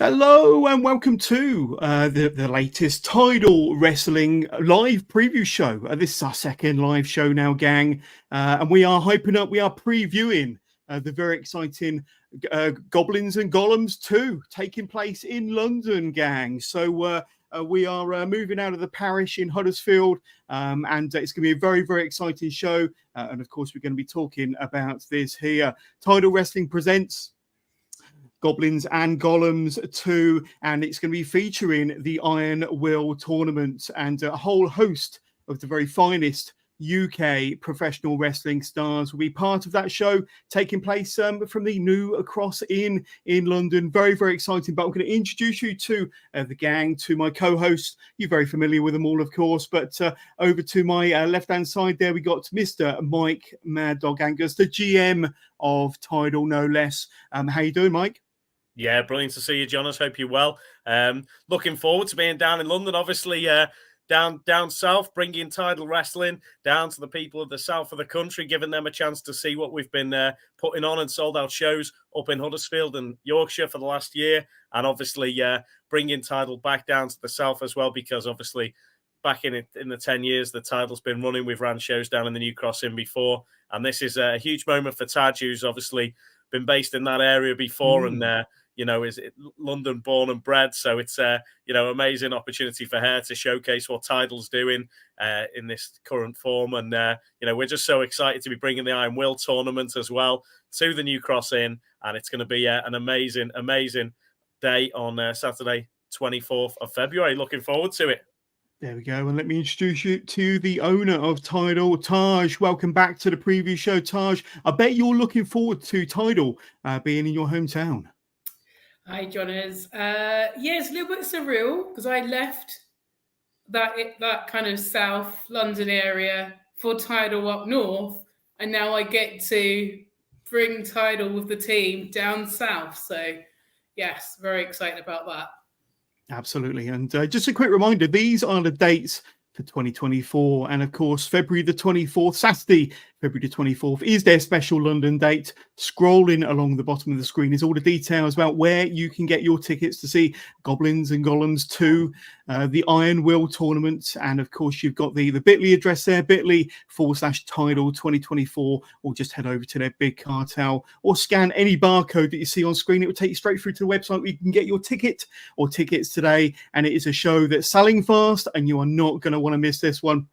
Hello and welcome to the latest TIDAL Wrestling live preview show. This is our second live show now, gang, and we are hyping up. We are previewing the very exciting Goblins and Golems 2 taking place in London, gang. So we are moving out of the parish in Huddersfield, and it's going to be a very, very exciting show. And of course, we're going to be talking about this here. TIDAL Wrestling presents Goblins and Golems 2, and it's going to be featuring the Iron Will tournament and a whole host of the very finest UK professional wrestling stars will be part of that show, taking place from the New Cross Inn in London. Very, very exciting. But I'm going to introduce you to the gang, to my co-hosts. You're very familiar with them all, of course. But over to my left-hand side there, we got Mr. Mike Maddog Angus, the GM of TIDAL, no less. How you doing, Mike? Yeah, brilliant to see you, Johners. Hope you're well. Looking forward to being down in London. Obviously, down south, bringing TIDAL Wrestling down to the people of the south of the country, giving them a chance to see what we've been putting on and sold out shows up in Huddersfield and Yorkshire for the last year. And obviously, bringing TIDAL back down to the south as well, because obviously back in the 10 years the TIDAL's been running, we've ran shows down in the New Cross Inn before. And this is a huge moment for Taj, who's obviously been based in that area before and is London born and bred. So it's amazing opportunity for her to showcase what TIDAL's doing in this current form. And we're just so excited to be bringing the Iron Will tournament as well to the New Cross Inn, and it's going to be an amazing day on Saturday 24th of February. Looking forward to it. There we go. And let me introduce you to the owner of TIDAL, Taj. Welcome back to the preview show, Taj. I bet you're looking forward to TIDAL being in your hometown. Hi, Johners. Yeah, it's a little bit surreal because I left that kind of South London area for TIDAL up north, and now I get to bring TIDAL with the team down south. So, yes, very excited about that. Absolutely. And just a quick reminder, these are the dates for 2024. And of course, February the 24th, Saturday, February the 24th is their special London date. Scrolling along the bottom of the screen is all the details about where you can get your tickets to see Goblins and Golems 2, the Iron Will tournament. And of course, you've got the bit.ly address there, bit.ly/TIDAL 2024, or just head over to their big cartel or scan any barcode that you see on screen. It will take you straight through to the website where you can get your ticket or tickets today. And it is a show that's selling fast, and you are not going to want to miss this one.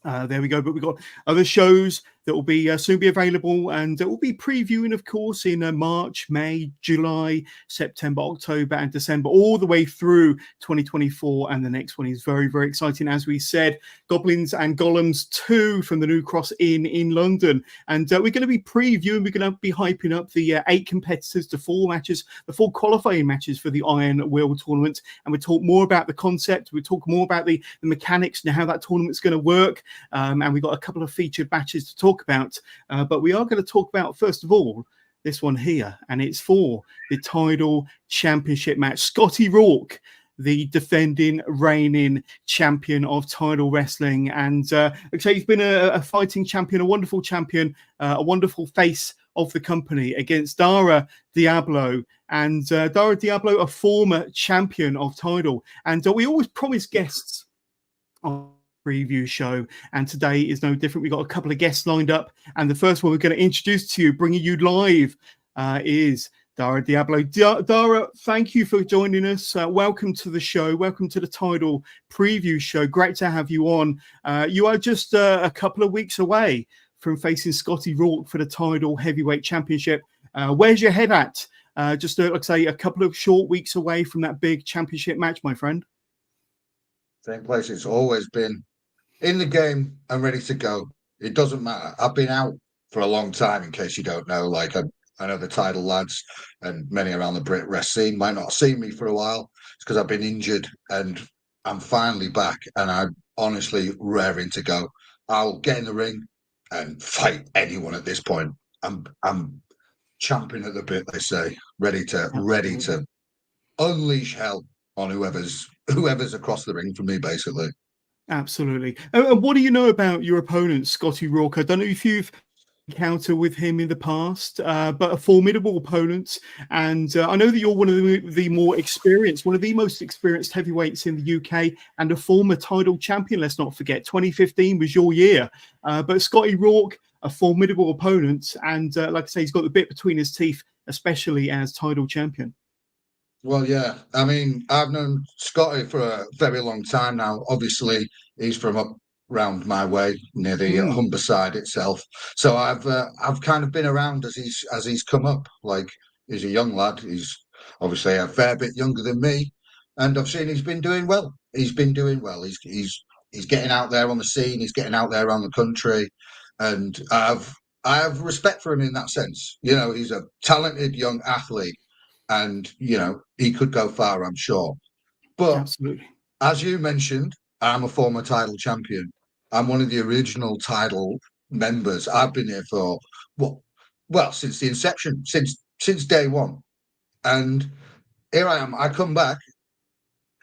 There we go. But we've got other shows that will be soon be available, and we'll be previewing, of course, in March, May, July, September, October, and December, all the way through 2024. And the next one is very, very exciting. As we said, Goblins and Golems 2 from the New Cross Inn in London. And we're going to be previewing, we're going to be hyping up the 8 competitors, the 4 matches, the 4 qualifying matches for the Iron Will tournament. And we'll talk more about the concept. We'll talk more about the mechanics and how that tournament's going to work. And we've got a couple of featured matches to talk about, but we are going to talk about, first of all, this one here, and it's for the TIDAL Championship match. Scotty Rourke, the defending, reigning champion of TIDAL Wrestling, and okay, he's been a fighting champion, a wonderful champion, a wonderful face of the company, against Dara Diablo. And Dara Diablo, a former champion of TIDAL, and we always promise guests on preview show, and today is no different. We've got a couple of guests lined up, and the first one we're going to introduce to you, bringing you live, is Dara Diablo. Dara, thank you for joining us. Welcome to the show. Welcome to the TIDAL preview show. Great to have you on. You are just a couple of weeks away from facing Scotty Rourke for the TIDAL Heavyweight Championship. Where's your head at? Just like I say, a couple of short weeks away from that big championship match, my friend. Same place it's always been. In the game and ready to go. It doesn't matter. I've been out for a long time, in case you don't know. Like, I know the TIDAL lads and many around the Brit Rest scene might not have seen me for a while. It's because I've been injured, and I'm finally back, and I'm honestly raring to go. I'll get in the ring and fight anyone at this point. I'm champing at the bit, they say, ready to unleash hell on whoever's across the ring from me, basically. Absolutely. And what do you know about your opponent, Scotty Rourke? I don't know if you've encounter with him in the past, but a formidable opponent. And I know that you're one of the more experienced, one of the most experienced heavyweights in the UK, and a former title champion. Let's not forget, 2015 was your year. But Scotty Rourke, a formidable opponent, and like I say, he's got the bit between his teeth, especially as title champion. Well, yeah. I mean, I've known Scotty for a very long time now. Obviously, he's from up round my way near the Humberside itself. So I've kind of been around as he's come up. Like, he's a young lad. He's obviously a fair bit younger than me, and I've seen he's been doing well. He's been doing well. He's getting out there on the scene. He's getting out there around the country, and I have respect for him in that sense. You know, he's a talented young athlete. And, you know, he could go far, I'm sure. But Absolutely. As you mentioned, I'm a former title champion. I'm one of the original title members. I've been here for, since the inception, since day one. And here I am. I come back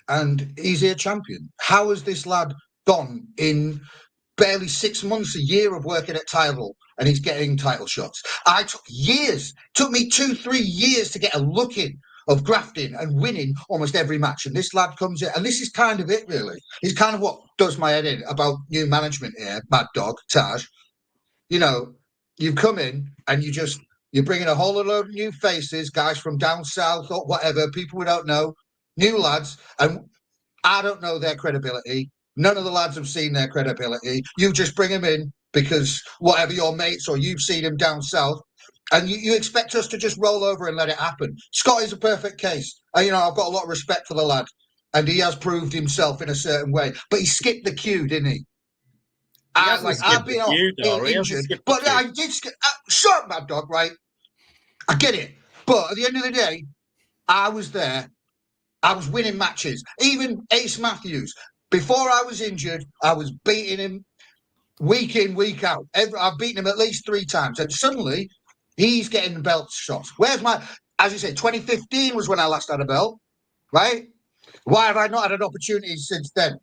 and he's here champion. How has this lad gone in barely 6 months, a year of working at title, and he's getting title shots? I took years, took me 2-3 years to get a look in of grafting and winning almost every match. And this lad comes in, and this is kind of it, really. It's kind of what does my head in about new management here, Maddog, Taj. You know, you come in and you're bringing a whole lot of new faces, guys from down south or whatever, people we don't know, new lads, and I don't know their credibility. None of the lads have seen their credibility. You just bring them in because whatever your mates or you've seen him down south, and you expect us to just roll over and let it happen. Scotty's a perfect case. And, you know, I've got a lot of respect for the lad, and he has proved himself in a certain way. But he skipped the queue, didn't he? I've been injured, but I did. Shut up, Maddog, right? I get it, but at the end of the day, I was there. I was winning matches. Even Ace Matthews, before I was injured, I was beating him week in, week out. I've beaten him at least 3 times. And suddenly, he's getting the belt shots. As you say, 2015 was when I last had a belt, right? Why have I not had an opportunity since then?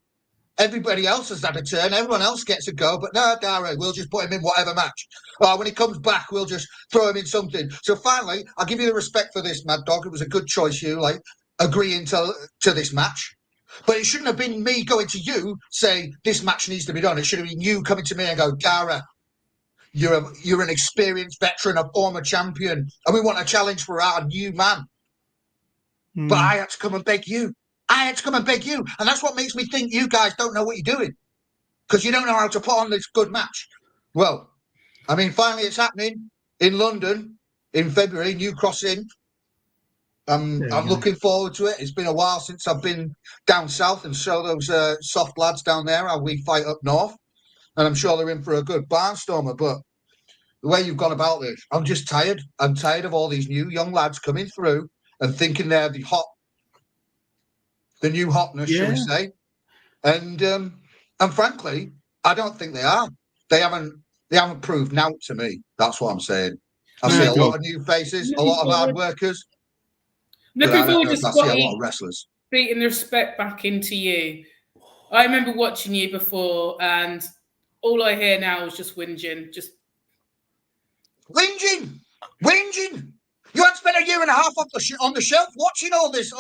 Everybody else has had a turn. Everyone else gets a go. But no, Dara, we'll just put him in whatever match. When he comes back, we'll just throw him in something. So finally, I'll give you the respect for this, Maddog. It was a good choice, agreeing to this match. But it shouldn't have been me going to you, say, this match needs to be done. It should have been you coming to me and go, Dara, you're an experienced veteran, a former champion, and we want a challenge for our new man. But I had to come and beg you. And that's what makes me think you guys don't know what you're doing, because you don't know how to put on this good match. Well, I mean, finally it's happening in London in February, New Cross Inn. I'm looking forward to it. It's been a while since I've been down south and show those soft lads down there how we fight up north. And I'm sure they're in for a good barnstormer. But the way you've gone about this, I'm just tired. I'm tired of all these new young lads coming through and thinking they're the new hotness, shall we say. And frankly, I don't think they are. They haven't proved now to me. That's what I'm saying. I see a lot of new faces, a lot of hard workers. Looking forward to Scotty, I see a lot of wrestlers beating the respect back into you. I remember watching you before, and all I hear now is just whinging. Just whinging. You had spent a year and a half on the shelf watching all this.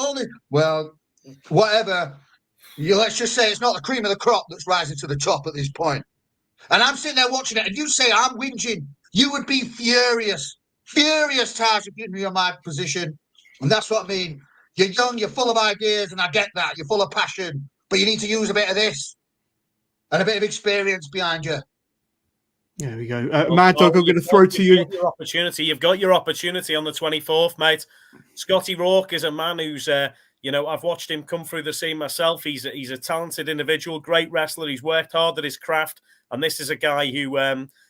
Well, whatever. Let's just say it's not the cream of the crop that's rising to the top at this point. And I'm sitting there watching it, and you say I'm whinging. You would be furious, Taj, if you knew my position. And that's what I mean. You're young, you're full of ideas, and I get that. You're full of passion, but you need to use a bit of this and a bit of experience behind you. There we go. Maddog, I'm going to throw to you. You've got your opportunity on the 24th, mate. Scotty Rourke is a man who's, I've watched him come through the scene myself. He's a talented individual, great wrestler. He's worked hard at his craft. And this is a guy who,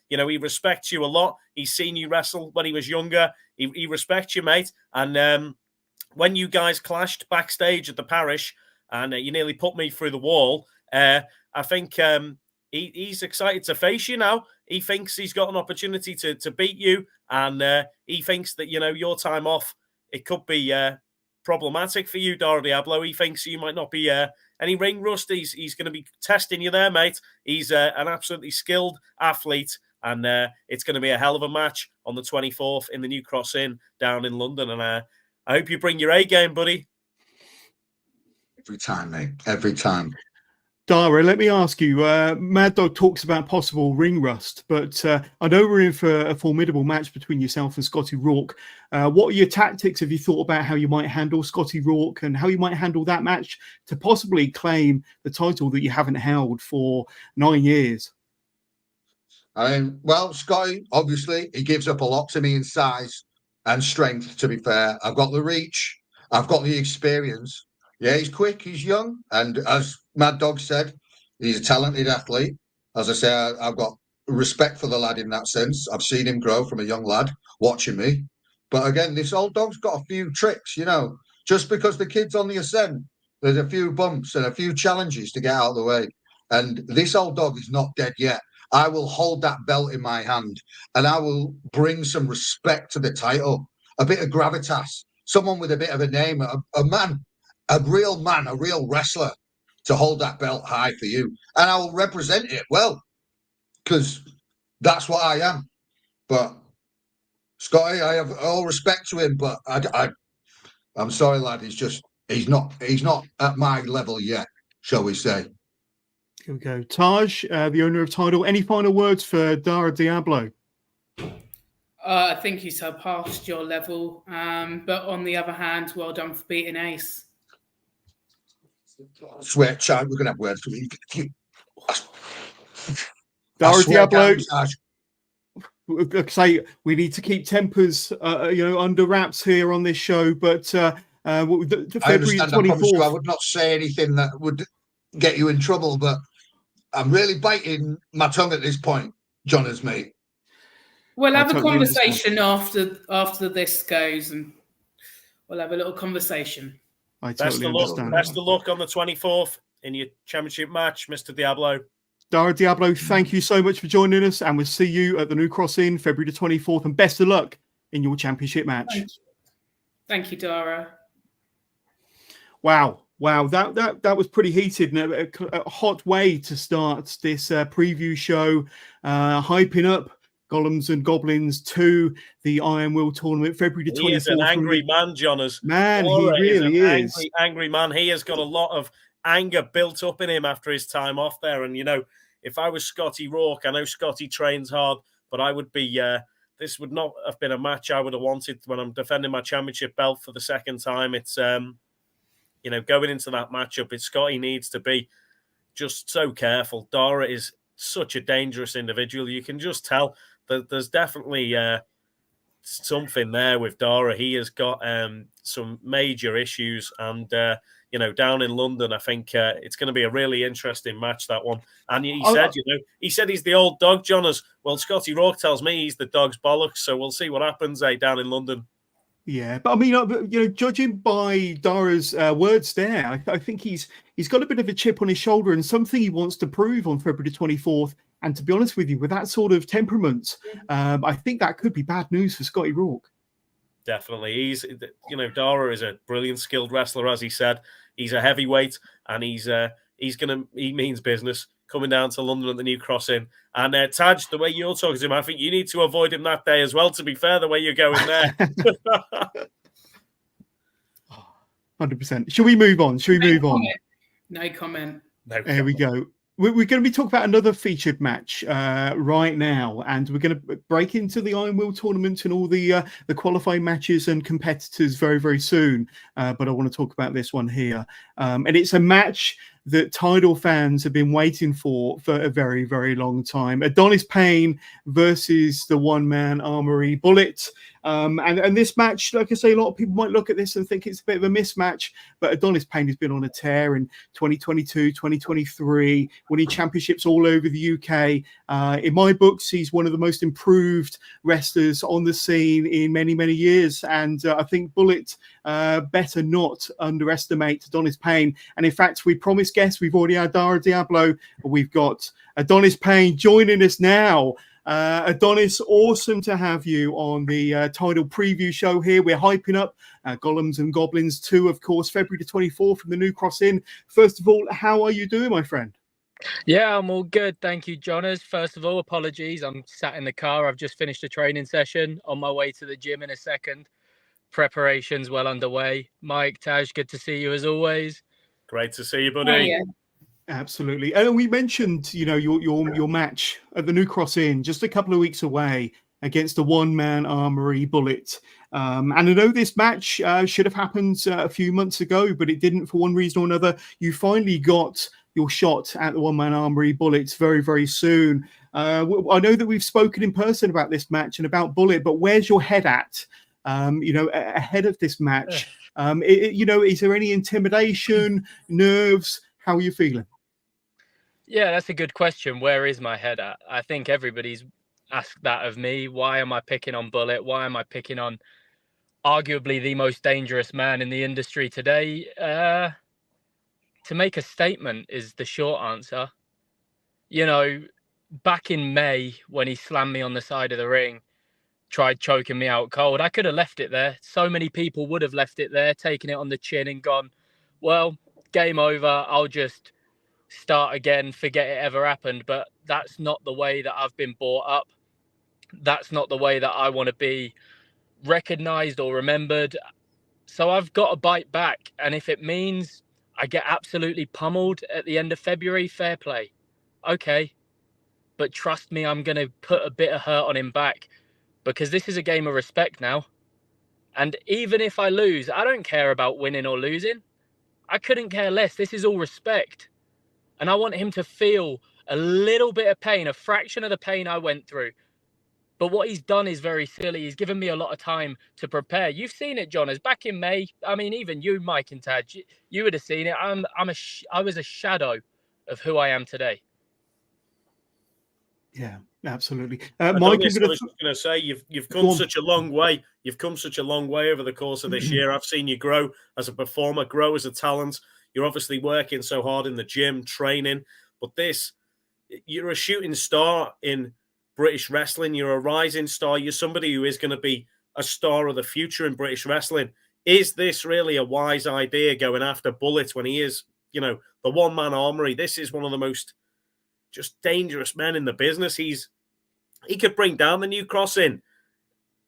he respects you a lot. He's seen you wrestle when he was younger. He respects you, mate. And when you guys clashed backstage at the parish and you nearly put me through the wall, I think he's excited to face you now. He thinks he's got an opportunity to beat you. And he thinks that, your time off, it could be problematic for you, Dara Diablo. He thinks you might not be any ring rust. He's going to be testing you there, mate. He's an absolutely skilled athlete. And it's going to be a hell of a match on the 24th in the New Cross Inn down in London. And I hope you bring your A game, buddy. Every time, mate. Every time. Dara, let me ask you, Mad Dog talks about possible ring rust, but I know we're in for a formidable match between yourself and Scotty Rourke. What are your tactics? Have you thought about how you might handle Scotty Rourke and how you might handle that match to possibly claim the title that you haven't held for 9 years? Well, Scotty, obviously, he gives up a lot to me in size and strength, to be fair. I've got the reach. I've got the experience. Yeah, he's quick, he's young, and as Mad Dog said, he's a talented athlete. As I say, I've got respect for the lad in that sense. I've seen him grow from a young lad watching me. But again, this old dog's got a few tricks, you know. Just because the kid's on the ascent, there's a few bumps and a few challenges to get out of the way. And this old dog is not dead yet. I will hold that belt in my hand and I will bring some respect to the title, a bit of gravitas, someone with a bit of a name, a man. A real man, a real wrestler to hold that belt high for you. And I will represent it well, because that's what I am. But Scotty, I have all respect to him, but I'm sorry, lad. He's not at my level yet, shall we say. Here we go. Taj, the owner of TIDAL, any final words for Dara Diablo? I think you surpassed your level. But on the other hand, well done for beating Ace. I swear, child, we're going to have words for you. Dara Diablo, like I say, we need to keep tempers, under wraps here on this show. But February I understand. 24th, I would not say anything that would get you in trouble, but I'm really biting my tongue at this point, Johners, mate. We'll have a conversation after this goes, and we'll have a little conversation. I totally understand. Best of luck on the 24th in your championship match, Mr. Diablo. Dara Diablo, thank you so much for joining us, and we'll see you at the New Cross Inn, February the 24th, and best of luck in your championship match. Thank you, Dara. Wow, that was pretty heated and a hot way to start this preview show, hyping up Golems and Goblins to the Iron Will tournament, February the 24th. He is an angry man, Johners. Man, he really is. Angry man. He has got a lot of anger built up in him after his time off there. And, if I was Scotty Rourke, I know Scotty trains hard, but I would be, this would not have been a match I would have wanted when I'm defending my championship belt for the second time. It's, going into that matchup, Scotty needs to be just so careful. Dara is such a dangerous individual. You can just tell that there's definitely something there with Dara. He has got some major issues, and down in London, I think it's going to be a really interesting match, that one. And he said he's the old dog, Johners. Well, Scotty Rourke tells me he's the dog's bollocks, so we'll see what happens down in London. Yeah, but I mean, judging by Dara's words there, I think he's got a bit of a chip on his shoulder and something he wants to prove on February 24th. And to be honest with you, with that sort of temperament, I think that could be bad news for Scotty Rourke. Definitely. Dara is a brilliant, skilled wrestler, as he said. He's a heavyweight, and he means business coming down to London at the New Cross Inn. And Taj, the way you're talking to him, I think you need to avoid him that day as well, to be fair, the way you're going there. 100%. Should we move on? No comment. There we go. We're going to be talking about another featured match right now, and we're going to break into the Iron Will tournament and all the qualifying matches and competitors very, very soon. But I want to talk about this one here. And it's a match that TIDAL fans have been waiting for a very, very long time. Adonis Payne versus the one-man armory Bullet. And this match, like I say, a lot of people might look at this and think it's a bit of a mismatch, but Adonis Payne has been on a tear in 2022, 2023, winning championships all over the UK. In my books, he's one of the most improved wrestlers on the scene in many, many years. And I think Bullet better not underestimate Adonis Payne. And in fact, we promised guests, we've already had Dara Diablo, but we've got Adonis Payne joining us now. Adonis, awesome to have you on the TIDAL preview show here. We're hyping up Golems and Goblins 2, of course, February the 24th from the New Cross Inn. First of all, how are you doing, my friend? Yeah, I'm all good. Thank you, Johners. First of all, apologies. I'm sat in the car. I've just finished a training session on my way to the gym in a second. Preparations well underway. Mike, Taj, good to see you as always. Great to see you, Oh, buddy. yeah. Absolutely. And we mentioned, your match at the New Cross Inn just a couple of weeks away against a one-man Armory Bullet. And I know this match should have happened a few months ago, but it didn't for one reason or another. You finally got your shot at the one-man Armory Bullets very, very soon. I know that we've spoken in person about this match and about Bullet, but where's your head at, ahead of this match? Is there any intimidation, nerves? How are you feeling? Yeah, that's a good question. Where is my head at? I think everybody's asked that of me. Why am I picking on Bullet? Why am I picking on arguably the most dangerous man in the industry today? To make a statement is the short answer. Back in May when he slammed me on the side of the ring, tried choking me out cold, I could have left it there. So many people would have left it there, taken it on the chin and gone, well, game over. I'll just start again, forget it ever happened. But that's not the way that I've been brought up. That's not the way that I want to be recognized or remembered. So I've got to bite back. And if it means I get absolutely pummeled at the end of February, fair play. Okay. But trust me, I'm going to put a bit of hurt on him back, because this is a game of respect now. And even if I lose, I don't care about winning or losing. I couldn't care less. This is all respect. And I want him to feel a little bit of pain, a fraction of the pain I went through. But what he's done is very silly. He's given me a lot of time to prepare. You've seen it, John, as back in May. I mean, even you, Mike and Tad, you would have seen it. I was a shadow of who I am today. Yeah, absolutely. Mike, Mike, I was just going to say, you've come such a long way. You've come such a long way over the course of this year. I've seen you grow as a performer, grow as a talent. You're obviously working so hard in the gym, training. But you're a shooting star in British wrestling. You're a rising star. You're somebody who is going to be a star of the future in British wrestling. Is this really a wise idea, going after Bullet when he is, the one-man Armory? This is one of the most just dangerous men in the business. He could bring down the New Cross Inn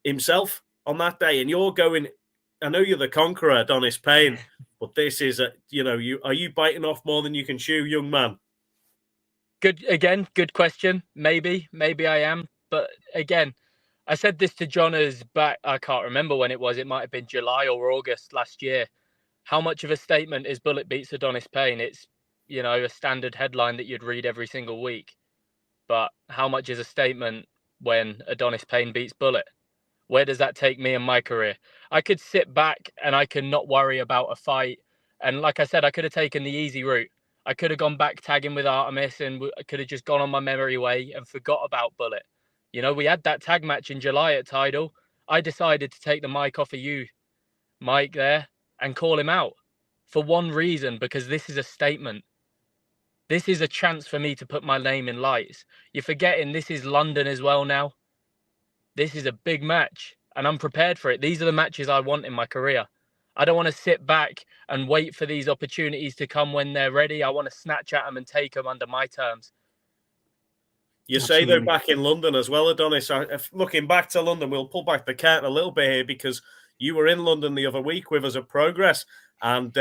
himself on that day. And you're going, I know you're the conqueror, Adonis Payne, but this is are you biting off more than you can chew, young man? Good question. Maybe I am. But again, I said this to Johners back, I can't remember when it was. It might have been July or August last year. How much of a statement is Bullet beats Adonis Payne? It's, a standard headline that you'd read every single week. But how much is a statement when Adonis Payne beats Bullet? Where does that take me in my career? I could sit back and I can not worry about a fight. And like I said, I could have taken the easy route. I could have gone back tagging with Artemis, and I could have just gone on my merry way and forgot about Bullet. We had that tag match in July at TIDAL. I decided to take the mic off of you, Mike, there, and call him out for one reason, because this is a statement. This is a chance for me to put my name in lights. You're forgetting this is London as well now. This is a big match, and I'm prepared for it. These are the matches I want in my career. I don't want to sit back and wait for these opportunities to come when they're ready. I want to snatch at them and take them under my terms. You Absolutely. say they're back in London as well, Adonis. Looking back to London, we'll pull back the curtain a little bit here, because you were in London the other week with us at Progress, and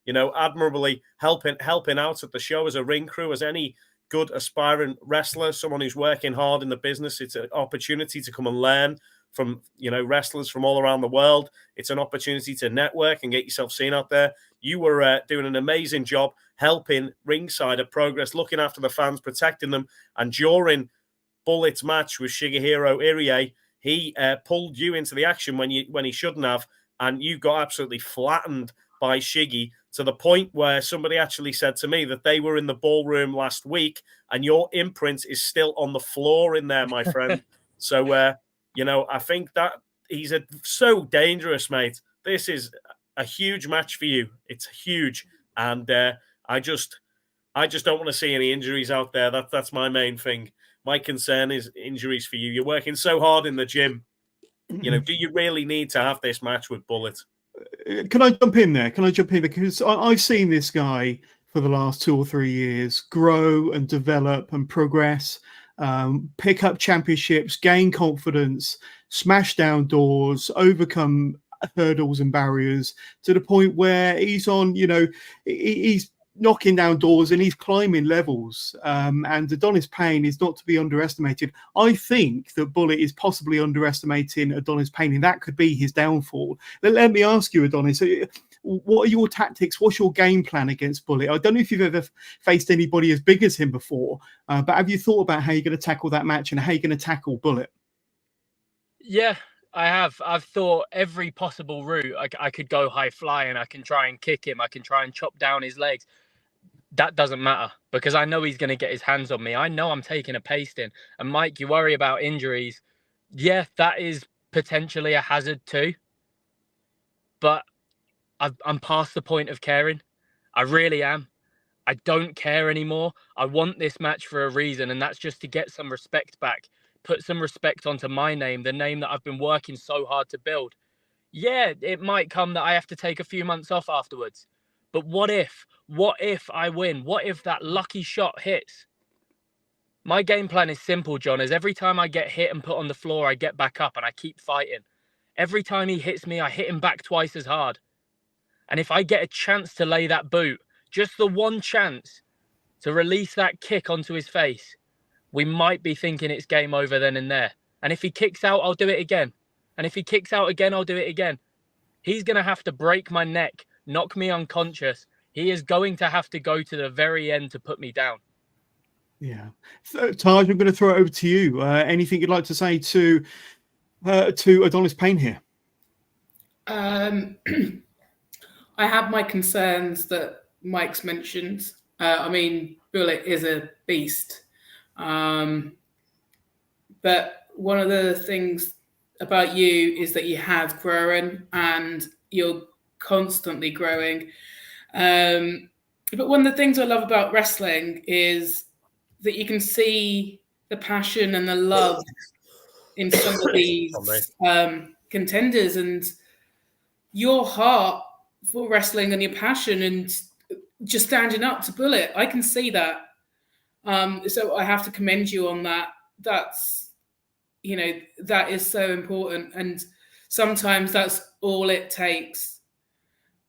admirably helping out at the show as a ring crew, as any good aspiring wrestler, someone who's working hard in the business. It's an opportunity to come and learn from wrestlers from all around the world. It's an opportunity to network and get yourself seen out there. You were doing an amazing job helping ringside at Progress, looking after the fans, protecting them. And during Bullet's match with Shigehiro Irie, he pulled you into the action when he shouldn't have, and you got absolutely flattened by Shiggy, to the point where somebody actually said to me that they were in the ballroom last week and your imprint is still on the floor in there, my friend. So, I think that he's so dangerous, mate. This is a huge match for you. It's huge. And I just don't want to see any injuries out there. That's my main thing. My concern is injuries for you. You're working so hard in the gym. Do you really need to have this match with Bullet? Can I jump in there? Because I've seen this guy for the last 2 or 3 years, grow and develop and progress, pick up championships, gain confidence, smash down doors, overcome hurdles and barriers to the point where he's on, he's knocking down doors and he's climbing levels. And Adonis Payne is not to be underestimated. I think that Bullet is possibly underestimating Adonis Payne, and that could be his downfall. Let me ask you, Adonis, what are your tactics? What's your game plan against Bullet? I don't know if you've ever faced anybody as big as him before, but have you thought about how you're going to tackle that match and how you're going to tackle Bullet? Yeah, I have. I've thought every possible route. I could go high flying. I can try and kick him. I can try and chop down his legs. That doesn't matter because I know he's going to get his hands on me. I know I'm taking a pasting. And Mike, you worry about injuries. Yeah, that is potentially a hazard too. But I'm past the point of caring. I really am. I don't care anymore. I want this match for a reason, and that's just to get some respect back. Put some respect onto my name, the name that I've been working so hard to build. Yeah, it might come that I have to take a few months off afterwards. But what if? What if I win? What if that lucky shot hits? My game plan is simple, John, is every time I get hit and put on the floor, I get back up and I keep fighting. Every time he hits me, I hit him back twice as hard. And if I get a chance to lay that boot, just the one chance to release that kick onto his face, we might be thinking it's game over then and there. And if he kicks out, I'll do it again. And if he kicks out again, I'll do it again. He's going to have to break my neck, knock me unconscious. He is going to have to go to the very end to put me down. Yeah. So, Taj, I'm going to throw it over to you. Anything you'd like to say to Adonis Payne here? I have my concerns that Mike's mentioned. I mean, Bullet is a beast. But one of the things about you is that you have grown and you're constantly growing. But one of the things I love about wrestling is that you can see the passion and the love in some of these contenders, and your heart for wrestling and your passion and just standing up to Bullet. I can see that. So I have to commend you on that. That's, that is so important. And sometimes that's all it takes.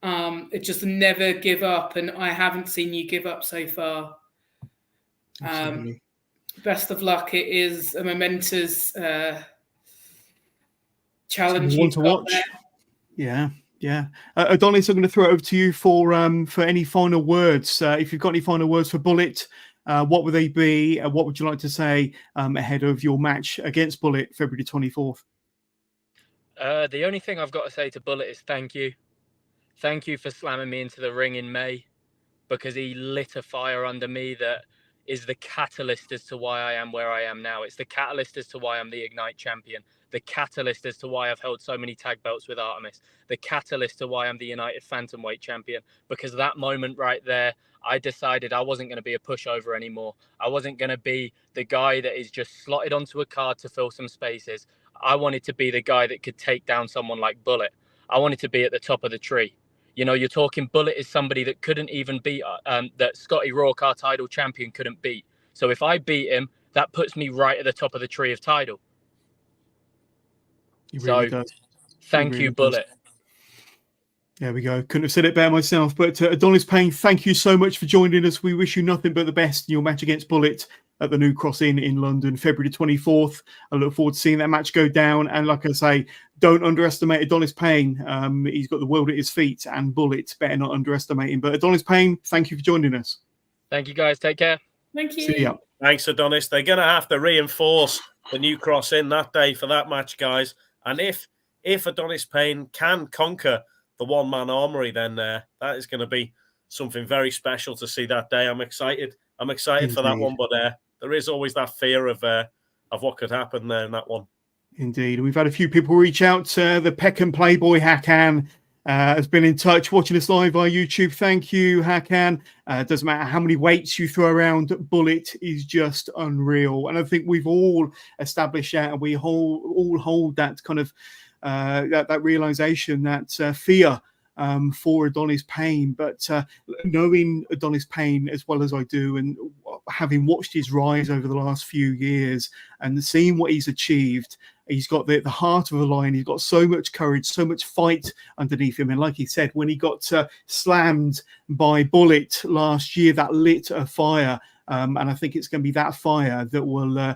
It just never give up. And I haven't seen you give up so far. Best of luck. It is a momentous challenge. You want to watch? There. Yeah. Adonis, I'm going to throw it over to you for any final words. If you've got any final words for Bullet, what would they be? What would you like to say ahead of your match against Bullet, February 24th? The only thing I've got to say to Bullet is thank you. Thank you for slamming me into the ring in May, because he lit a fire under me that is the catalyst as to why I am where I am now. It's the catalyst as to why I'm the Ignite champion. The catalyst as to why I've held so many tag belts with Artemis. The catalyst to why I'm the United Phantomweight champion. Because that moment right there, I decided I wasn't going to be a pushover anymore. I wasn't going to be the guy that is just slotted onto a card to fill some spaces. I wanted to be the guy that could take down someone like Bullet. I wanted to be at the top of the tree. You're talking Bullet is somebody that couldn't even beat, that Scotty Rourke, our Tidal champion, couldn't beat. So if I beat him, that puts me right at the top of the tree of Tidal. Really does. Thank you, Bullet. There we go. Couldn't have said it better myself. But Adonis Payne, thank you so much for joining us. We wish you nothing but the best in your match against Bullet at the New Cross Inn in London, February 24th. I look forward to seeing that match go down. And like I say, don't underestimate Adonis Payne. He's got the world at his feet, and Bullet better not underestimate him. But Adonis Payne, thank you for joining us. Thank you, guys. Take care. Thank you. See ya. Thanks, Adonis. They're going to have to reinforce the New Cross Inn that day for that match, guys. And if Adonis Payne can conquer the one-man armory, then that is going to be something very special to see that day. I'm excited. Indeed. For that one, but there is always that fear of what could happen there in that one. Indeed. We've had a few people reach out. The Peckham Playboy Hakan has been in touch, watching us live on YouTube. Thank you, Hakan. Doesn't matter how many weights you throw around, Bullet is just unreal. And I think we've all established that, and we all hold that kind of that realization, that fear for Adonis Payne. But knowing Adonis Payne as well as I do, and having watched his rise over the last few years and seeing what he's achieved, he's got the heart of a lion. He's got so much courage, so much fight underneath him. And like he said, when he got slammed by Bullet last year, that lit a fire. And I think it's going to be that fire that will,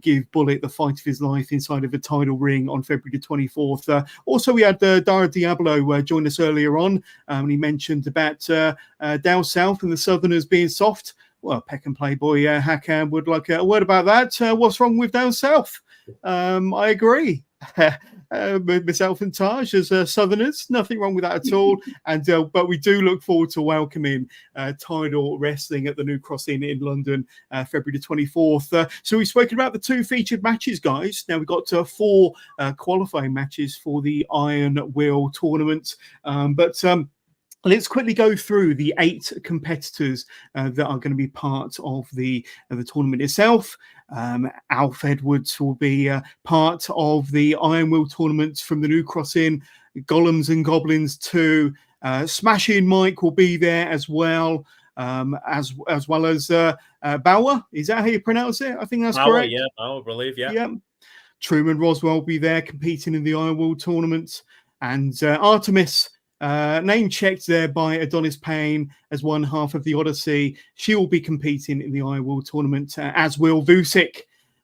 give Bullet the fight of his life inside of a title ring on February the 24th. Also, we had Dara Diablo join us earlier on, and he mentioned about down south and the Southerners being soft. Well, Peck and Playboy Hakan would like a word about that. What's wrong with down south? I agree. Myself and Taj as Southerners, nothing wrong with that at all. And but we do look forward to welcoming TIDAL Wresting at the New Cross Inn in London, February the 24th. So we've spoken about the 2 featured matches, guys. Now we've got 4 qualifying matches for the Iron Will tournament. Let's quickly go through the 8 competitors that are going to be part of the tournament itself. Alf Edwards will be part of the Iron Will tournament from the New Cross Inn. Golems and Goblins 2. Smashing Mike will be there as well. As well as Bauer. Is that how you pronounce it? I think that's Bauer, correct. Yeah, Bauer, I believe, yeah. Yeah. Truman Roswell will be there competing in the Iron Will tournament. And Artemis, name checked there by Adonis Payne as one half of the Odyssey. She will be competing in the Iron Will tournament, as will Vusic,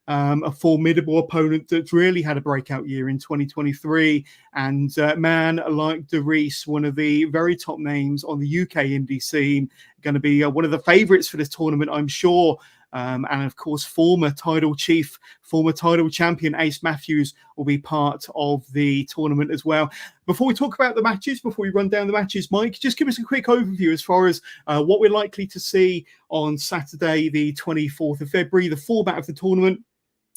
a formidable opponent that's really had a breakout year in 2023. And man like DeReese, one of the very top names on the UK indie scene, going to be one of the favourites for this tournament, I'm sure. And of course, former title chief, former title champion Ace Matthews will be part of the tournament as well. Before we talk about the matches, before we run down the matches, Mike, just give us a quick overview as far as what we're likely to see on Saturday, the 24th of February, the format of the tournament,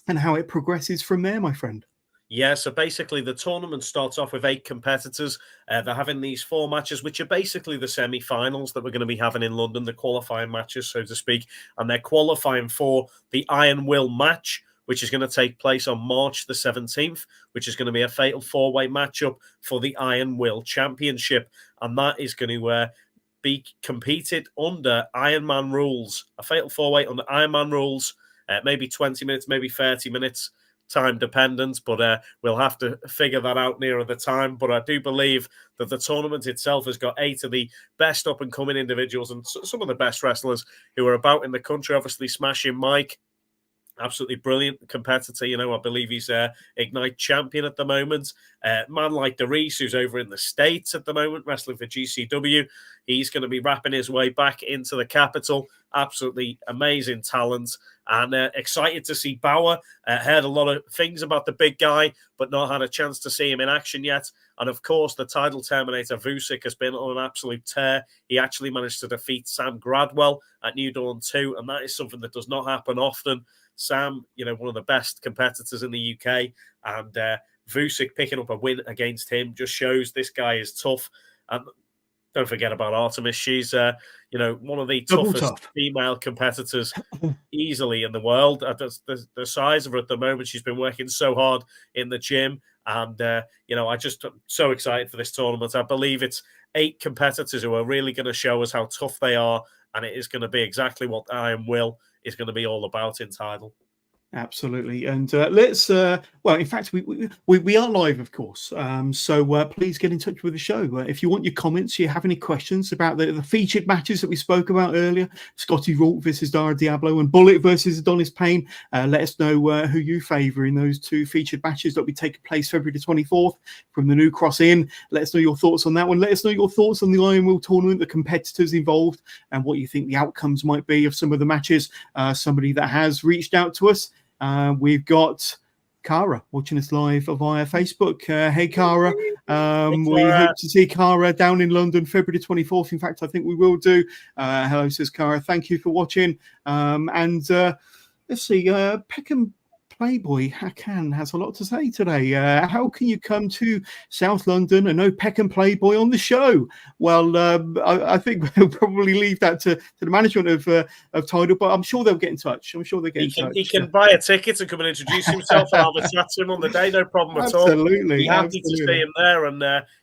and how it progresses from there, my friend. Yeah, so basically the tournament starts off with 8 competitors. They're having these 4 matches, which are basically the semi-finals that we're going to be having in London, the qualifying matches, so to speak. And they're qualifying for the Iron Will match, which is going to take place on March the 17th, which is going to be a fatal 4-way matchup for the Iron Will Championship. And that is going to be competed under Ironman rules, a fatal 4-way under Ironman rules, maybe 20 minutes, maybe 30 minutes. Time dependent, but we'll have to figure that out nearer the time. But I do believe that the tournament itself has got 8 of the best up-and-coming individuals and some of the best wrestlers who are about in the country. Obviously, Smashing Mike, absolutely brilliant competitor. I believe he's Ignite champion at the moment. Man like DeReese, who's over in the States at the moment, wrestling for GCW. He's going to be wrapping his way back into the capital. Absolutely amazing talent. And excited to see Bauer. Heard a lot of things about the big guy, but not had a chance to see him in action yet. And of course, the title terminator, Vusic, has been on an absolute tear. He actually managed to defeat Sam Gradwell at New Dawn 2, and that is something that does not happen often. Sam, one of the best competitors in the UK, and Vusic picking up a win against him just shows this guy is tough. And don't forget about Artemis. She's, one of the toughest female competitors easily in the world. The size of her at the moment, she's been working so hard in the gym. And, I'm so excited for this tournament. I believe it's 8 competitors who are really going to show us how tough they are. And it is going to be exactly what Iron Will is going to be all about in TIDAL. Absolutely. And let's, in fact, we are live, of course. So please get in touch with the show. If you want your comments, you have any questions about the featured matches that we spoke about earlier, Scotty Rourke versus Dara Diablo and Bullet versus Adonis Payne, let us know who you favour in those 2 featured matches that will be taking place February the 24th from the New Cross Inn. Let us know your thoughts on that one. Let us know your thoughts on the Iron Will tournament, the competitors involved, and what you think the outcomes might be of some of the matches. Somebody that has reached out to us. We've got Cara watching us live via Facebook. Hey, Cara. We hope to see Cara down in London February 24th. In fact, I think we will do. Hello, says Cara. Thank you for watching. And let's see. Peckham Playboy Hakan has a lot to say today. How can you come to South London and no Peckham Playboy on the show? Well, I think we'll probably leave that to the management of Tidal, but I'm sure they'll get in touch. I'm sure they'll get in touch. He can buy a ticket and come and introduce himself, and I'll have a chat to him on the day. No problem at all. Absolutely. Be happy to see him there. And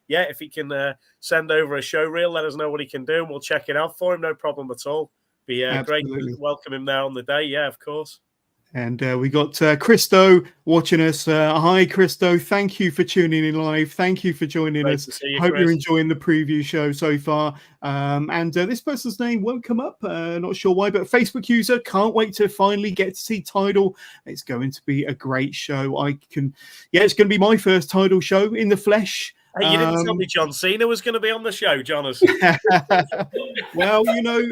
yeah, if he can send over a show reel, let us know what he can do, and we'll check it out for him. No problem at all. Be great to welcome him there on the day. Yeah, of course. And we got Christo watching us. Hi, Christo. Thank you for tuning in live. Thank you for joining us. Hope you're enjoying the preview show so far. And this person's name won't come up. Not sure why, but Facebook user. Can't wait to finally get to see Tidal. It's going to be a great show. It's going to be my first Tidal show in the flesh. Hey, you didn't tell me John Cena was going to be on the show, Johners. Well, you know,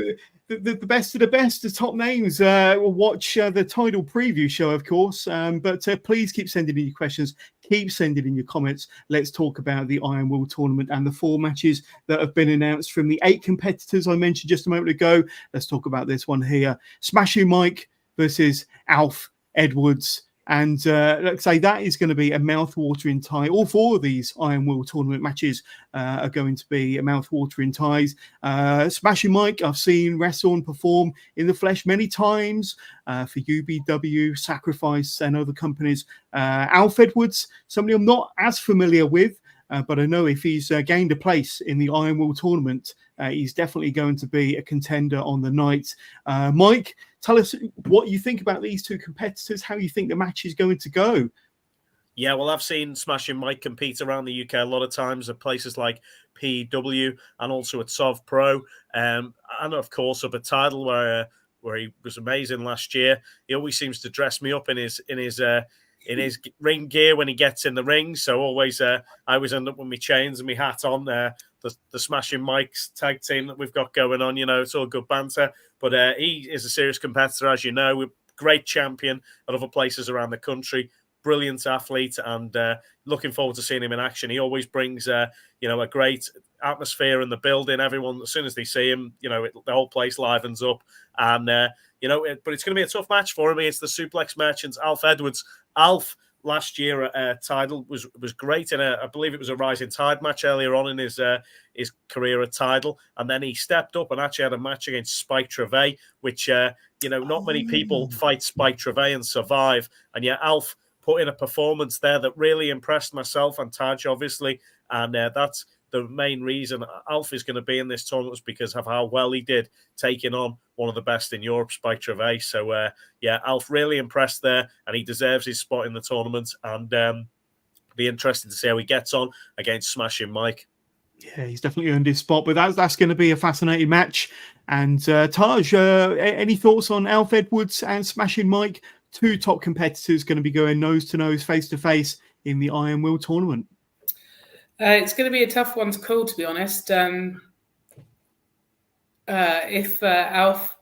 the best of the best, the top names. We'll watch the Tidal preview show, of course. But please keep sending in your questions. Keep sending in your comments. Let's talk about the Iron Will tournament and the 4 matches that have been announced from the 8 competitors I mentioned just a moment ago. Let's talk about this one here. Smashing Mike versus Alf Edwards. And let's say that is going to be a mouth-watering tie. All 4 of these Iron Will tournament matches are going to be a mouth-watering ties. Smashing Mike, I've seen wrestle and perform in the flesh many times for UBW, Sacrifice, and other companies. Alf Edwards, somebody I'm not as familiar with, but I know if he's gained a place in the Iron Will tournament, he's definitely going to be a contender on the night. Mike, tell us what you think about these 2 competitors, how you think the match is going to go. Yeah, well, I've seen Smashing Mike compete around the UK a lot of times at places like PW and also at Sov Pro, and of course up at Tidal where he was amazing last year. He always seems to dress me up in his ring gear when he gets in the ring. So always, I always end up with my chains and my hat on. The Smashing Mike's tag team that we've got going on, you know, it's all good banter. But he is a serious competitor, as you know, with great champion at other places around the country, brilliant athlete, and looking forward to seeing him in action. He always brings, a great atmosphere in the building. Everyone, as soon as they see him, the whole place livens up. And, but it's going to be a tough match for him. It's the Suplex Merchants, Alf Edwards. Alf last year at Tidal was great in I believe it was a Rising Tide match earlier on in his career at Tidal, and then he stepped up and actually had a match against Spike Trevay, which not many people fight Spike Trevay and survive, and yet Alf put in a performance there that really impressed myself and Taj, obviously, and that's the main reason Alf is going to be in this tournament was because of how well he did taking on one of the best in Europe, Spike Trevay. So, Alf really impressed there, and he deserves his spot in the tournament. And be interested to see how he gets on against Smashing Mike. Yeah, he's definitely earned his spot, but that's going to be a fascinating match. And Taj, any thoughts on Alf Edwards and Smashing Mike? 2 top competitors going to be going nose-to-nose, face-to-face in the Iron Will tournament. It's going to be a tough one to call, to be honest. If Alf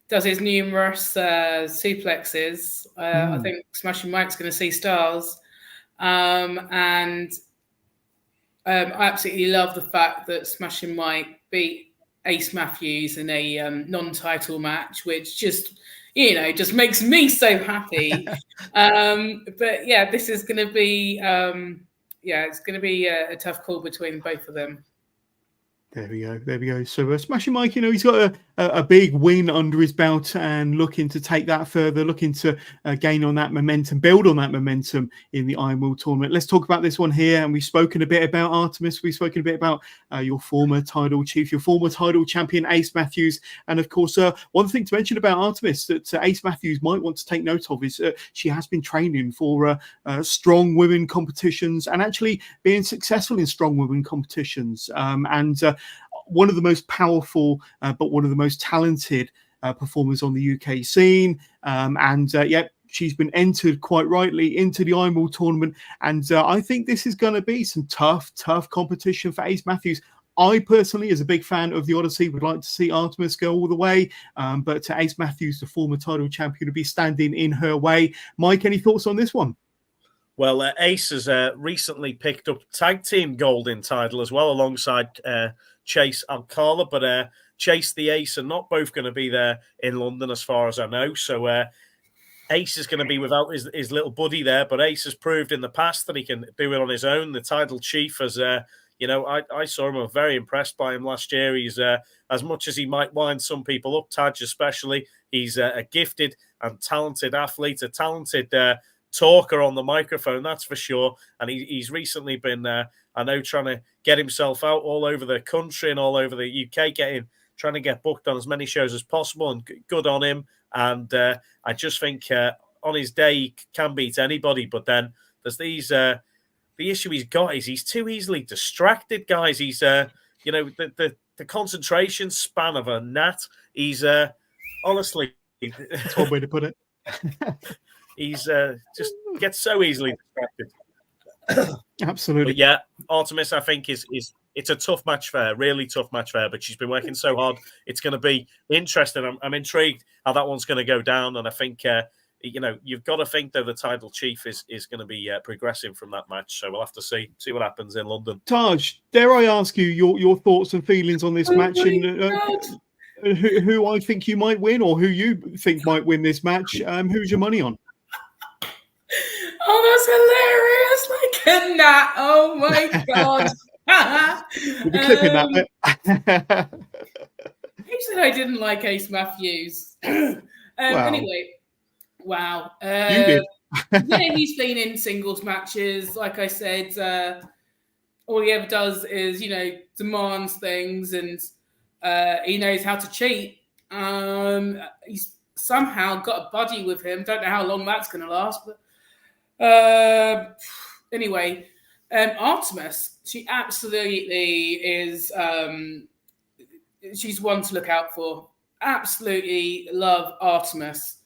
does his numerous suplexes, I think Smashing Mike's going to see stars. And I absolutely love the fact that Smashing Mike beat Ace Matthews in a non-title match, which just makes me so happy. But yeah, this is going to be... it's going to be a tough call between both of them. There we go. So Smashing Mike, he's got a big win under his belt and looking to take that further, looking to gain on that momentum, build on that momentum in the Iron Will tournament. Let's talk about this one here. And we've spoken a bit about Artemis. We've spoken a bit about your former title chief, your former title champion, Ace Matthews. And of course, one thing to mention about Artemis that Ace Matthews might want to take note of is she has been training for strong women competitions and actually being successful in strong women competitions. One of the most powerful, but one of the most talented performers on the UK scene. She's been entered quite rightly into the Iron Will tournament. And I think this is going to be some tough competition for Ace Matthews. I personally, as a big fan of the Odyssey, would like to see Artemis go all the way. But to Ace Matthews, the former title champion, to be standing in her way. Mike, any thoughts on this one? Well, Ace has recently picked up tag team gold in Tidal as well, alongside Chase Alcala. But Chase the Ace are not both going to be there in London, as far as I know. So Ace is going to be without his little buddy there, but Ace has proved in the past that he can do it on his own. The title chief has, I saw him. I'm very impressed by him last year. He's as much as he might wind some people up, Taj especially. He's a gifted and talented athlete, a talented talker on the microphone, that's for sure. And he's recently been, I know, trying to get himself out all over the country and all over the UK, trying to get booked on as many shows as possible, and good on him. And I just think on his day he can beat anybody. But then there's these. The issue he's got is he's too easily distracted, guys. He's the concentration span of a gnat. He's honestly, that's one way to put it. He's just gets so easily distracted. Absolutely. But yeah, Artemis, I think is it's a tough match for her, really tough match for her, but she's been working so hard. It's going to be interesting. I'm intrigued how that one's going to go down, and I think you've got to think though the title chief is going to be progressing from that match. So we'll have to see what happens in London. Taj, dare I ask you your thoughts and feelings on this match, and who I think you might win, or who you think might win this match? Who's your money on? Oh, that's hilarious! Like a gnat. Oh my god. We'll be clipping that bit. Who said I didn't like Ace Matthews? Anyway, wow. You did. Yeah, he's been in singles matches. Like I said, all he ever does is, demands things, and he knows how to cheat. He's somehow got a buddy with him. Don't know how long that's going to last, but anyway. Artemis, she absolutely is. She's one to look out for. Absolutely love Artemis.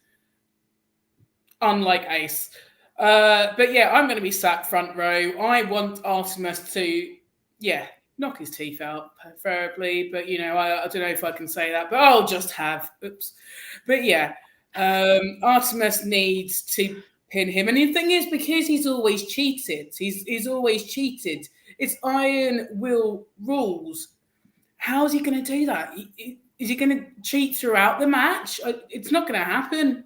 Unlike Ace, but yeah, I'm going to be sat front row. I want Artemis to, knock his teeth out, preferably. But I don't know if I can say that. But I'll just have. Oops. But yeah, Artemis needs to pin him, and the thing is, because he's always cheated, he's always cheated. It's Iron Will rules. How is he going to do that? Is he going to cheat throughout the match? It's not going to happen.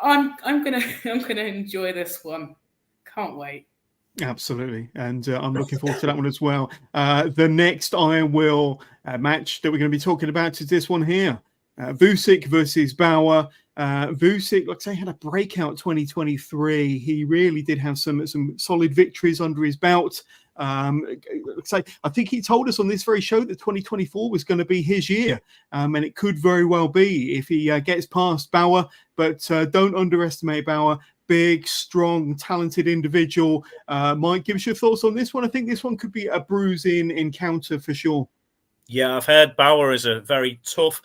I'm gonna enjoy this one. Can't wait. Absolutely, and I'm looking forward to that one as well. The next Iron Will match that we're going to be talking about is this one here: Vucek versus Bauer. Vucek, like I say, had a breakout 2023. He really did have some solid victories under his belt. I think he told us on this very show that 2024 was going to be his year, and it could very well be if he gets past Bauer. But don't underestimate Bauer. Big, strong, talented individual. Mike, give us your thoughts on this one. I think this one could be a bruising encounter for sure. Yeah, I've heard Bauer is a very tough,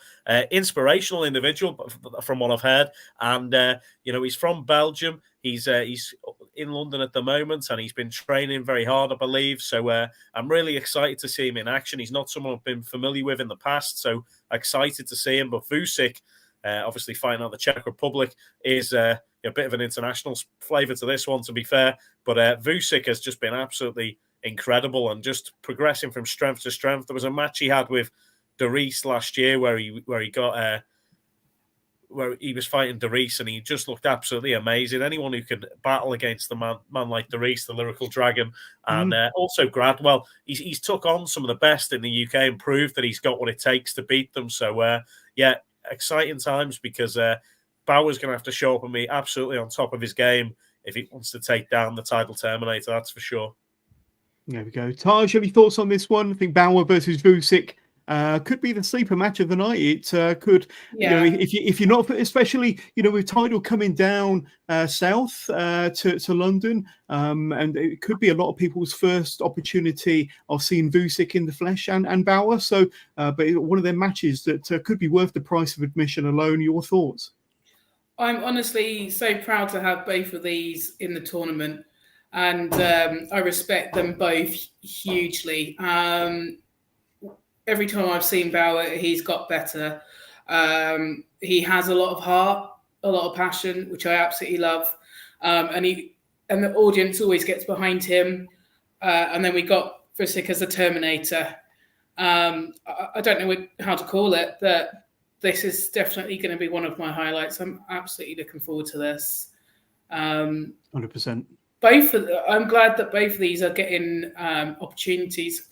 inspirational individual from what I've heard. And, he's from Belgium. He's in London at the moment, and he's been training very hard, I believe. So I'm really excited to see him in action. He's not someone I've been familiar with in the past, so excited to see him. But Vucek, obviously fighting out the Czech Republic, is a bit of an international flavour to this one, to be fair. But Vucek has just been absolutely incredible and just progressing from strength to strength. There was a match he had with Darius last year where he was fighting Darius, and he just looked absolutely amazing. Anyone who could battle against the man like Darius, the lyrical dragon, and also Gradwell, he's took on some of the best in the UK and proved that he's got what it takes to beat them. So exciting times, because Bauer's going to have to show up and be absolutely on top of his game if he wants to take down the title Terminator, that's for sure. There we go. Taj, have you thoughts on this one? I think Bauer versus Vucek could be the sleeper match of the night. It could, if you're not, especially with Tidal coming down south to London, and it could be a lot of people's first opportunity of seeing Vucek in the flesh and Bauer. So, but one of their matches that could be worth the price of admission alone. Your thoughts? I'm honestly so proud to have both of these in the tournament. And I respect them both hugely. Every time I've seen Bauer, he's got better. He has a lot of heart, a lot of passion, which I absolutely love. And the audience always gets behind him. And then we got Vucek as a Terminator. I don't know how to call it, but this is definitely going to be one of my highlights. I'm absolutely looking forward to this. 100%. I'm glad that both of these are getting opportunities.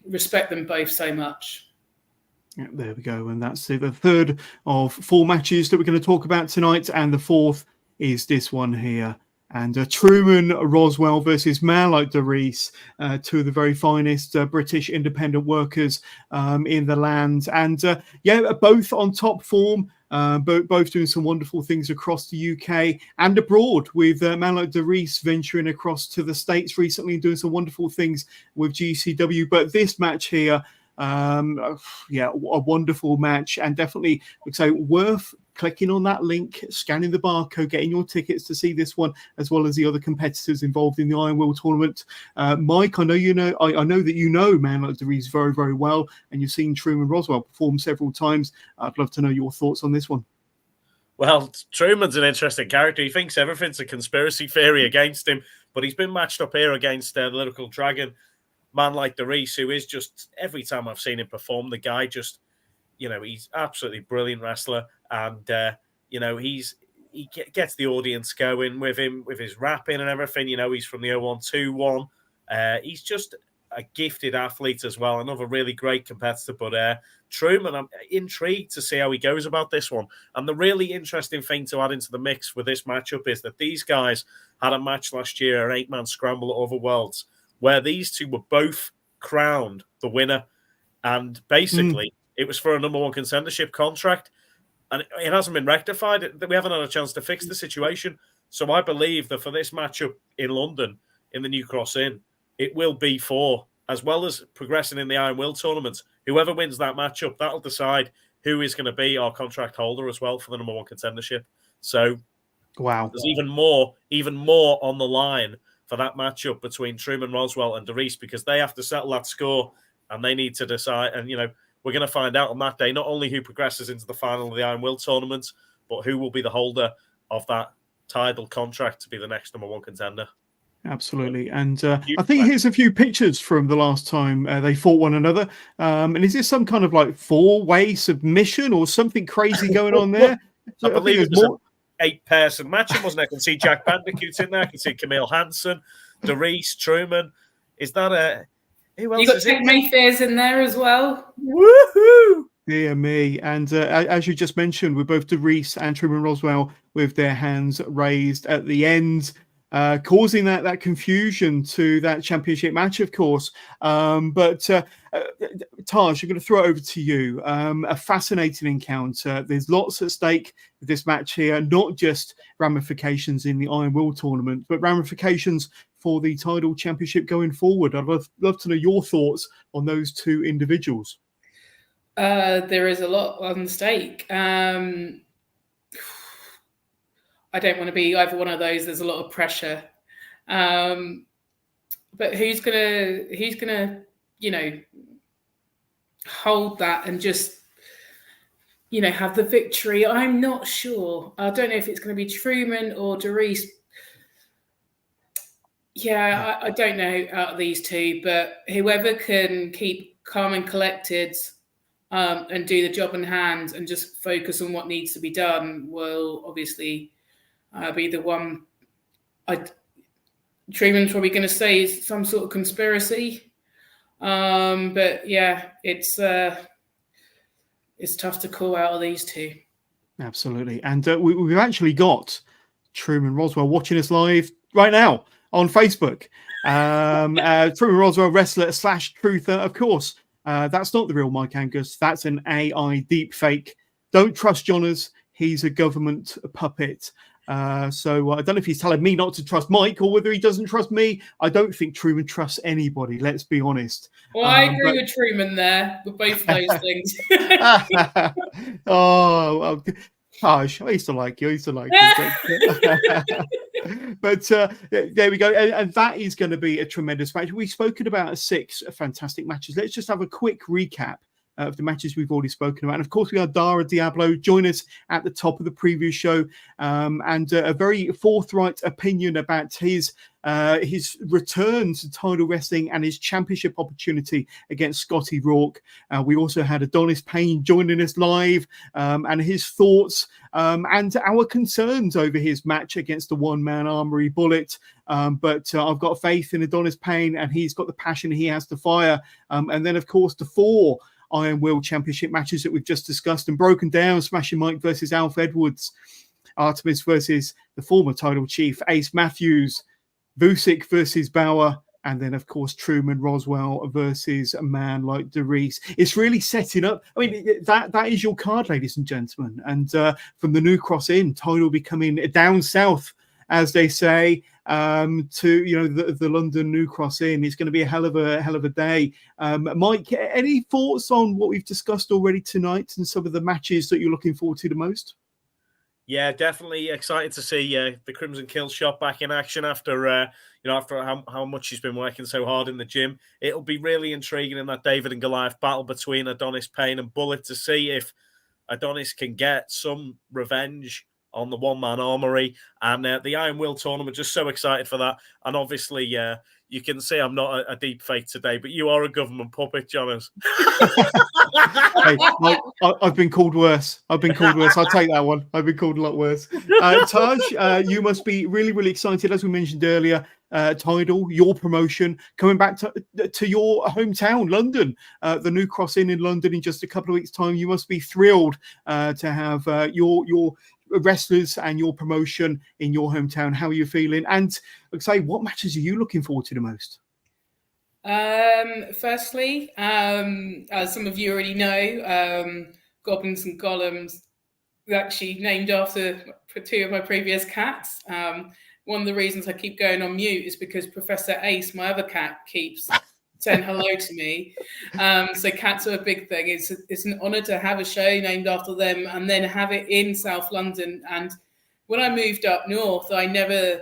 Respect them both so much. Yeah, there we go. And that's the third of 4 matches that we're going to talk about tonight. And the fourth is this one here. And Truman Roswell versus Man Like Doris, 2 of the very finest British independent workers in the land. And both on top form, both doing some wonderful things across the UK and abroad, with Man Like Doris venturing across to the States recently and doing some wonderful things with GCW. But this match here, a wonderful match, and definitely, so worth clicking on that link, scanning the barcode, getting your tickets to see this one, as well as the other competitors involved in the Iron Will tournament. Mike, I know I know that you know Man Like Doris very, very well, and you've seen Truman Roswell perform several times. I'd love to know your thoughts on this one. Well, Truman's an interesting character. He thinks everything's a conspiracy theory against him, but he's been matched up here against the Lyrical Dragon, Man Like Doris, who is just, every time I've seen him perform, the guy just, he's absolutely brilliant wrestler. And, he gets the audience going with him, with his rapping and everything. He's from the 0121. He's just a gifted athlete as well. Another really great competitor. But Truman, I'm intrigued to see how he goes about this one. And the really interesting thing to add into the mix with this matchup is that these guys had a match last year, an 8-man scramble at Overworlds, where these two were both crowned the winner. And basically, it was for a number 1 contendership contract. And it hasn't been rectified. We haven't had a chance to fix the situation. So I believe that for this matchup in London, in the New Cross Inn, it will be for, as well as progressing in the Iron Will tournament, whoever wins that matchup, that'll decide who is going to be our contract holder as well for the number 1 contendership. So wow, there's even more on the line for that matchup between Truman Roswell and Doris, because they have to settle that score and they need to decide. And, we're going to find out on that day not only who progresses into the final of the Iron Will tournament, but who will be the holder of that TIDAL contract to be the next number 1 contender. Absolutely. And I think here's a few pictures from the last time they fought one another. And is this some kind of like 4-way submission or something crazy going on there? I believe it was an 8-person match, wasn't it? I can see Jack Bandicoot in there. I can see Camille Hansen, Doris, Truman. Is that a... Who else? You got Ted Mayfair's in there as well. Woohoo! Dear me. And as you just mentioned, with both Doris and Truman Roswell with their hands raised at the end, causing that confusion to that championship match, of course. But Taj, I'm going to throw it over to you. A fascinating encounter. There's lots at stake with this match here, not just ramifications in the Iron Will tournament, but ramifications for the TIDAL championship going forward. I'd love to know your thoughts on those 2 individuals. There is a lot on stake. I don't want to be either one of those. There's a lot of pressure. But who's gonna, hold that and just, have the victory? I'm not sure. I don't know if it's going to be Truman or Doris. Yeah, I don't know out of these 2, but whoever can keep calm and collected and do the job in hand and just focus on what needs to be done will obviously be the one. Truman's probably going to say some sort of conspiracy, but yeah, it's tough to call out of these 2. Absolutely, and we've actually got Truman Roswell watching us live right now on Facebook. Truman Roswell, wrestler / truther, of course. That's not the real Mike Angus. That's an AI deep fake. Don't trust Johners. He's a government puppet. So I don't know if he's telling me not to trust Mike or whether he doesn't trust me. I don't think Truman trusts anybody. Let's be honest. Well, I agree with Truman there with both of those things. Oh, Taj, I used to like you. But there we go. And that is going to be a tremendous match. We've spoken about 6 fantastic matches. Let's just have a quick recap of the matches we've already spoken about. And of course, we have Dara Diablo join us at the top of the preview show, and a very forthright opinion about his return to title wrestling and his championship opportunity against Scotty Rourke. We also had Adonis Payne joining us live, and his thoughts and our concerns over his match against the one-man Armory Bullet. But I've got faith in Adonis Payne, and he's got the passion he has to fire. And then, of course, the 4 Iron Will Championship matches that we've just discussed and broken down: Smashing Mike versus Alf Edwards, Artemis versus the former title chief Ace Matthews, Vusic versus Bauer, and then, of course, Truman Roswell versus a man like DeReese. It's really setting up. I mean, that is your card, ladies and gentlemen. And from the New Cross Inn, title becoming down south, as they say, to the London New Cross Inn. It's going to be a hell of a day. Mike, any thoughts on what we've discussed already tonight and some of the matches that you're looking forward to the most? Yeah, definitely excited to see the Crimson Kill shot back in action after how much she's been working so hard in the gym. It'll be really intriguing in that David and Goliath battle between Adonis Payne and Bullet to see if Adonis can get some revenge on the one-man Armory and the Iron Will tournament. Just so excited for that. And obviously, you can see I'm not a deep fake today, but you are a government puppet, Johners. Hey, I've been called worse. I'll take that one. I've been called a lot worse. Taj, you must be really, really excited. As we mentioned earlier, Tidal, your promotion, coming back to your hometown, London, the New Cross Inn in London in just a couple of weeks' time. You must be thrilled to have your wrestlers and your promotion in your hometown. How are you feeling? And like I say, what matches are you looking forward to the most? Firstly, as some of you already know, Goblins and Golems actually named after 2 of my previous cats. One of the reasons I keep going on mute is because Professor Ace, my other cat, keeps saying hello to me. So cats are a big thing. It's an honor to have a show named after them and then have it in South London. And when I moved up north, I never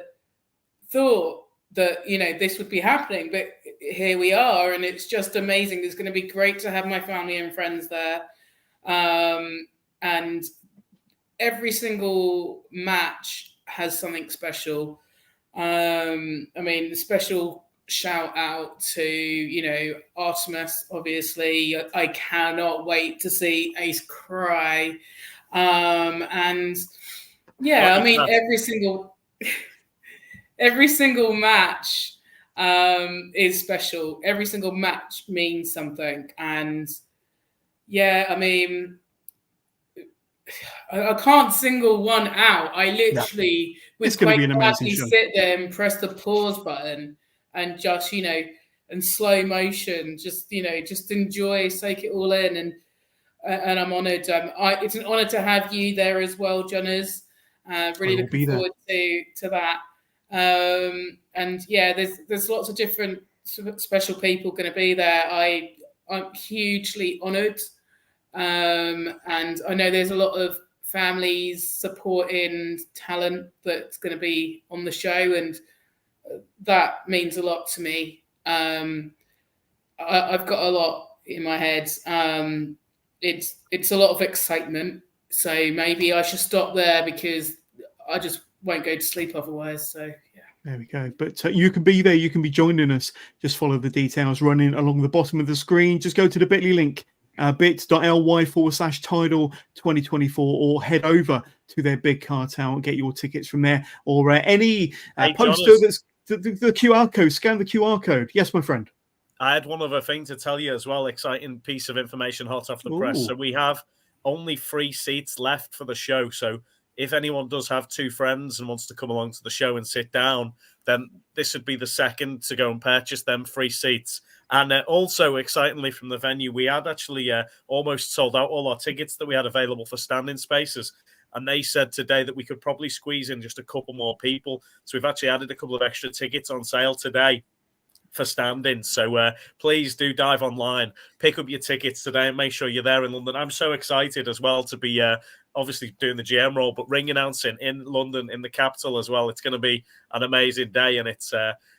thought that, this would be happening, but here we are, and it's just amazing. It's going to be great to have my family and friends there. And every single match has something special. A special shout out to, Artemis, obviously. I cannot wait to see Ace cry. And yeah, every single match is special. Every single match means something. And yeah, I can't single one out. I literally would quite gladly sit there and press the pause button and just, in slow motion, just enjoy, soak it all in. And I'm honoured. It's an honour to have you there as well, Johners. Really looking forward to that. And yeah, there's lots of different special people going to be there. I'm hugely honoured. And I know there's a lot of families supporting talent that's going to be on the show, and that means a lot to me. I've got a lot in my head. It's a lot of excitement, so maybe I should stop there because I just won't go to sleep otherwise. So yeah. There we go. But you can be there. You can be joining us. Just follow the details running along the bottom of the screen. Just go to the bit.ly link, bit.ly/Tidal 2024, or head over to their big cartel and get your tickets from there, or any poster that's the QR code. Scan the QR code. Yes, my friend. I had one other thing to tell you as well. Exciting piece of information hot off the press. So we have only 3 seats left for the show. So if anyone does have 2 friends and wants to come along to the show and sit down, then this would be the second to go and purchase them 3 seats. And also, excitingly, from the venue, we had actually almost sold out all our tickets that we had available for standing spaces. And they said today that we could probably squeeze in just a couple more people. So we've actually added a couple of extra tickets on sale today for standing. So please do dive online, pick up your tickets today, and make sure you're there in London. I'm so excited as well to be obviously doing the GM role, but ring announcing in London, in the capital as well. It's going to be an amazing day, and it's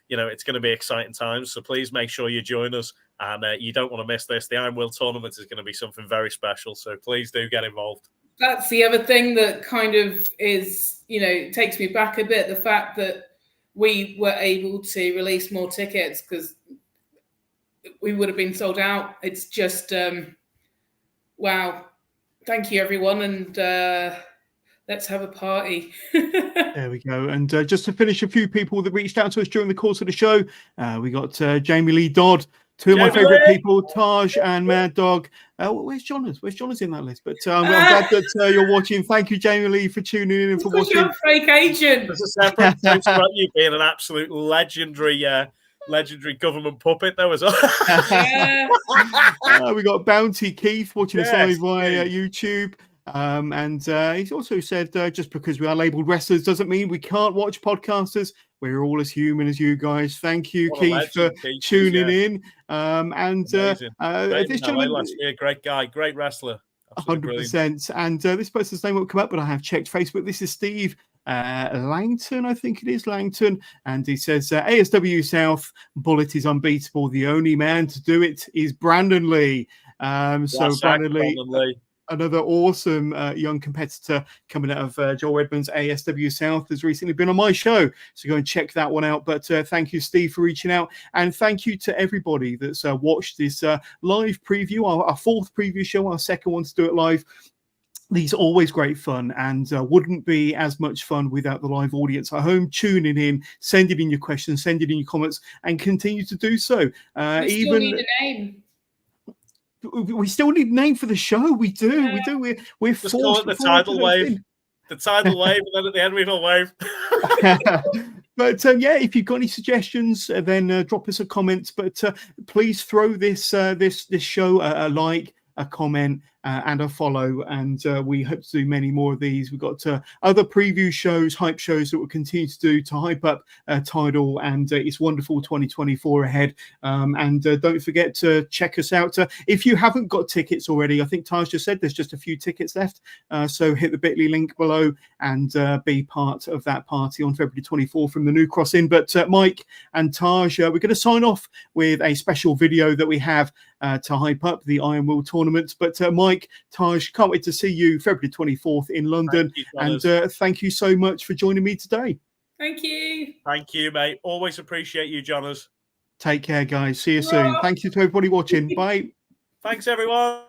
it's going to be exciting times. So please make sure you join us And you don't want to miss this. The Iron Will tournament is going to be something very special. So please do get involved. That's the other thing that kind of is, takes me back a bit. The fact that we were able to release more tickets, because we would have been sold out. It's just, wow. Thank you, everyone. And let's have a party. There we go. And just to finish, a few people that reached out to us during the course of the show. We got Jamie Lee Dodd, two of my favourite people, Taj and Maddog. Where's Johners? Where's Johners in that list? But I'm glad that you're watching. Thank you, Jamie Lee, for tuning in and for watching. You're a fake agent. There's a separate thanks about you being an absolute legendary government puppet though as well. We got Bounty Keith watching us live via YouTube. And he's also said just because we are labelled wrestlers doesn't mean we can't watch podcasters. We're all as human as you guys. Thank you, Keith, for tuning in. This gentleman, last year, great guy, great wrestler. 100%. And this person's name won't come up, but I have checked Facebook. This is Steve Langton, I think it is Langton, and he says ASW South Bullet is unbeatable. The only man to do it is Brandon Lee. Brandon Lee. Another awesome young competitor coming out of Joel Redmond's ASW South has recently been on my show. So go and check that one out. But thank you, Steve, for reaching out. And thank you to everybody that's watched this live preview, our fourth preview show, our second one to do it live. These are always great fun and wouldn't be as much fun without the live audience at home tuning in, sending in your questions, sending in your comments, and continue to do so. We still need a name. We still need a name for the show. We do. We're just forced. Call it the tidal wave. The tidal wave, and then at the end we will wave. But if you've got any suggestions, then drop us a comment. But please throw this show a like, a comment, and a follow. And we hope to do many more of these. We've got other preview shows, hype shows that we'll continue to do to hype up Tidal and its wonderful 2024 ahead. And don't forget to check us out. If you haven't got tickets already, I think Taj just said there's just a few tickets left. So hit the bit.ly link below and be part of that party on February 24th from the New Cross Inn. But Mike and Taj, we're going to sign off with a special video that we have to hype up the Iron Will tournament. But Mike, Taj, can't wait to see you February 24th in London. And thank you so much for joining me today. Thank you. Thank you, mate. Always appreciate you, Johners. Take care, guys. See you soon. Thank you to everybody watching. Bye. Thanks, everyone.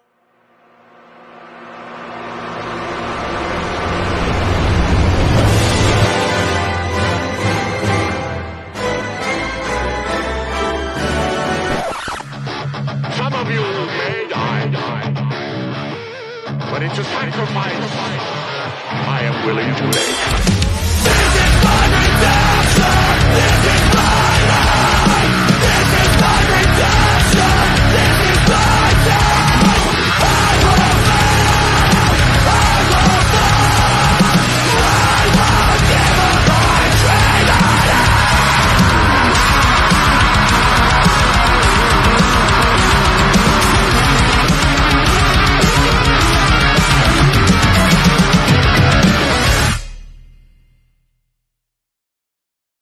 Some of you may die, but it's a sacrifice I am willing to make.